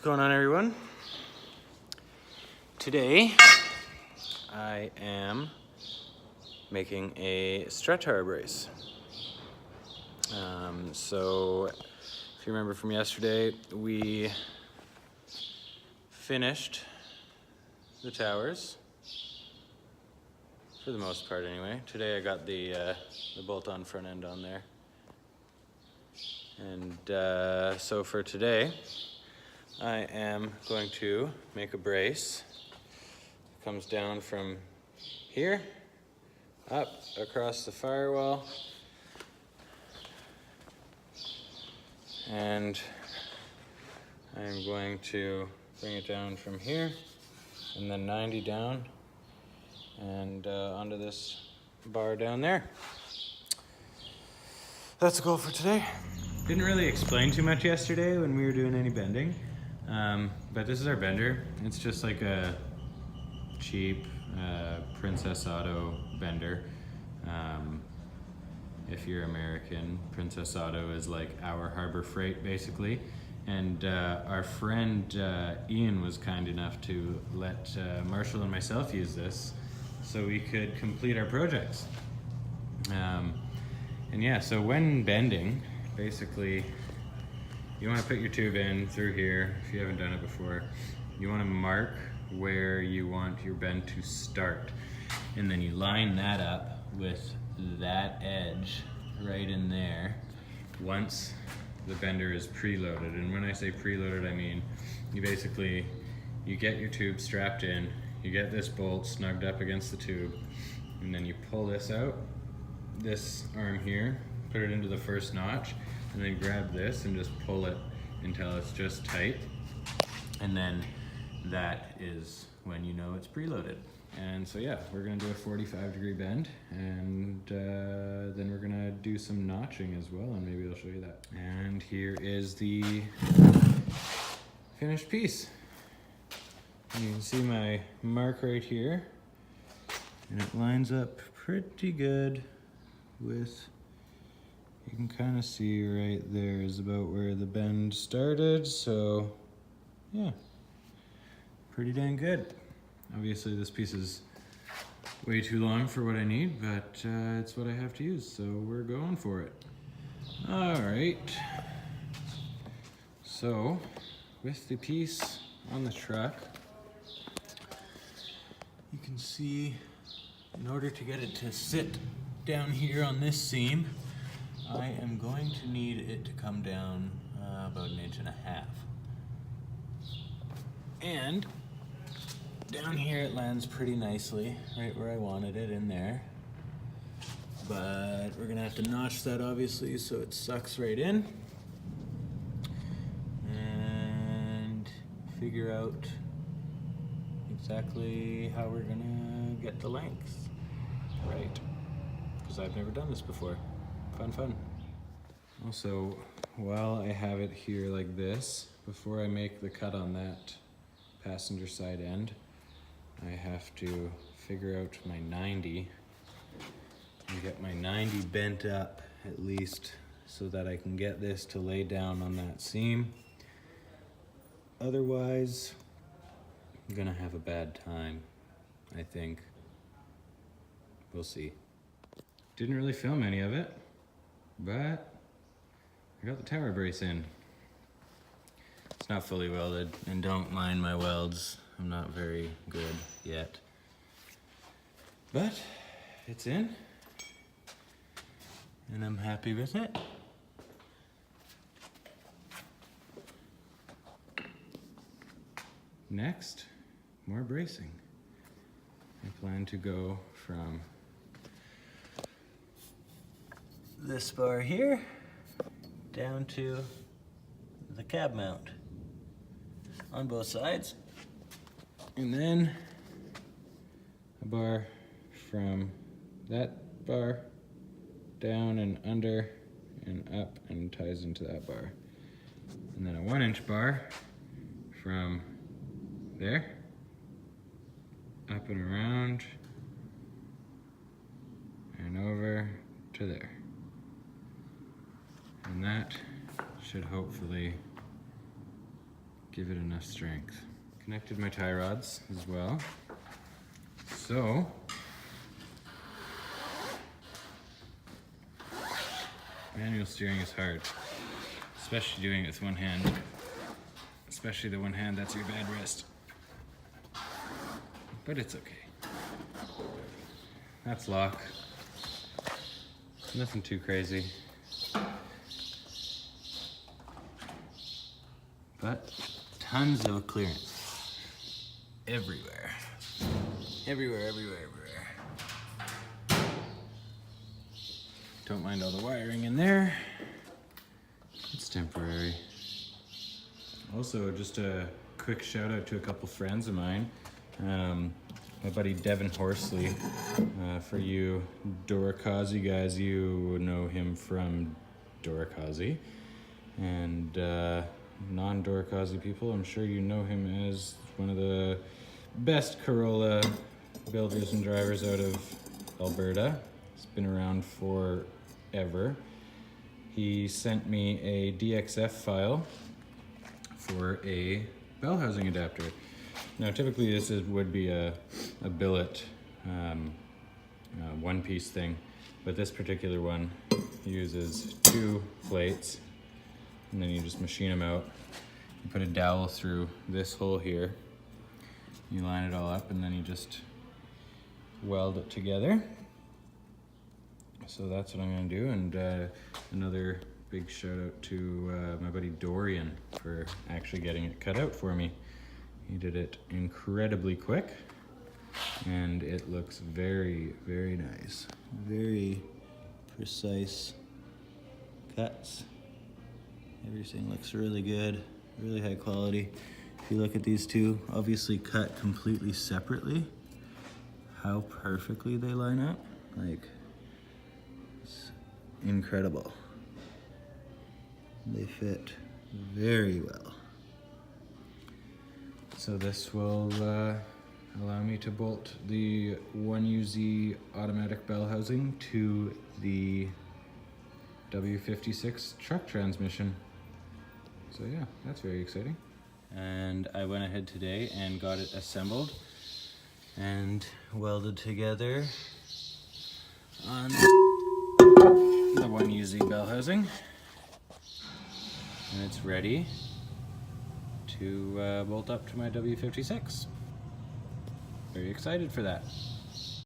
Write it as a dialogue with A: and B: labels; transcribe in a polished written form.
A: going on, everyone? Today I am making a strut tower brace. So if you remember from yesterday, we finished the towers for the most part anyway. Today I got the bolt-on front end on there. And so for today, I am going to make a brace. It comes down from here, up across the firewall, and I'm going to bring it down from here, and then 90 down, and onto this bar down there. That's the goal for today. Didn't really explain too much yesterday when we were doing any bending, but this is our bender. It's just like a cheap Princess Auto bender. If you're American, Princess Auto is like our Harbor Freight basically. And our friend Ian was kind enough to let Marshall and myself use this so we could complete our projects. And yeah, so when bending, basically, you want to put your tube in through here if you haven't done it before. You want to mark where you want your bend to start, and then you line that up with that edge right in there once the bender is preloaded. And when I say preloaded, I mean you get your tube strapped in, you get this bolt snugged up against the tube, and then you pull this out, this arm here, put it into the first notch, and then grab this and just pull it until it's just tight. And then that is when you know it's preloaded. And so yeah, we're gonna do a 45-degree bend, and then we're gonna do some notching as well, and maybe I'll show you that. And here is the finished piece. And you can see my mark right here, and it lines up pretty good with, you can kind of see right there is about where the bend started, so yeah, pretty dang good. Obviously this piece is way too long for what I need, but it's what I have to use, so we're going for it. All right, so with the piece on the truck, you can see in order to get it to sit down here on this seam, I am going to need it to come down about 1.5 inches. And down here it lands pretty nicely, right where I wanted it, in there. But we're gonna have to notch that obviously so it sucks right in. And figure out exactly how we're gonna get the length right. Because I've never done this before. Fun. Also, while I have it here like this, before I make the cut on that passenger side end, I have to figure out my 90 and get my 90 bent up at least so that I can get this to lay down on that seam. Otherwise, I'm gonna have a bad time, I think. We'll see. Didn't really film any of it, but I got the tower brace in. It's not fully welded, and don't mind my welds. I'm not very good yet. But it's in, and I'm happy with it. Next, more bracing. I plan to go from this bar here down to the cab mount on both sides, and then a bar from that bar down and under and up and ties into that bar, and then a 1-inch bar from there up and around and over to there. And that should hopefully give it enough strength. Connected my tie rods as well. So, manual steering is hard, especially doing it with one hand. Especially the one hand that's your bad wrist. But it's okay. That's lock. Nothing too crazy. But tons of clearance. Everywhere. Everywhere, everywhere, everywhere. Don't mind all the wiring in there. It's temporary. Also, just a quick shout out to a couple friends of mine. My buddy Devin Horsley. For you Dorakazi guys, you know him from Dorakazi. And non-Dorakazi people, I'm sure you know him as one of the best Corolla builders and drivers out of Alberta. He's been around forever. He sent me a DXF file for a bell housing adapter. Now typically this would be a billet one-piece thing, but this particular one uses 2 plates, and then you just machine them out. You put a dowel through this hole here, you line it all up, and then you just weld it together. So that's what I'm gonna do, and another big shout out to my buddy Dorian for actually getting it cut out for me. He did it incredibly quick, and it looks very, very nice. Very precise cuts. Everything looks really good, really high quality. If you look at these two, obviously cut completely separately, how perfectly they line up, like, it's incredible. They fit very well. So this will allow me to bolt the 1UZ automatic bell housing to the W56 truck transmission. So yeah, that's very exciting. And I went ahead today and got it assembled and welded together on the 1UZ bell housing. And it's ready to bolt up to my W56. Very excited for that.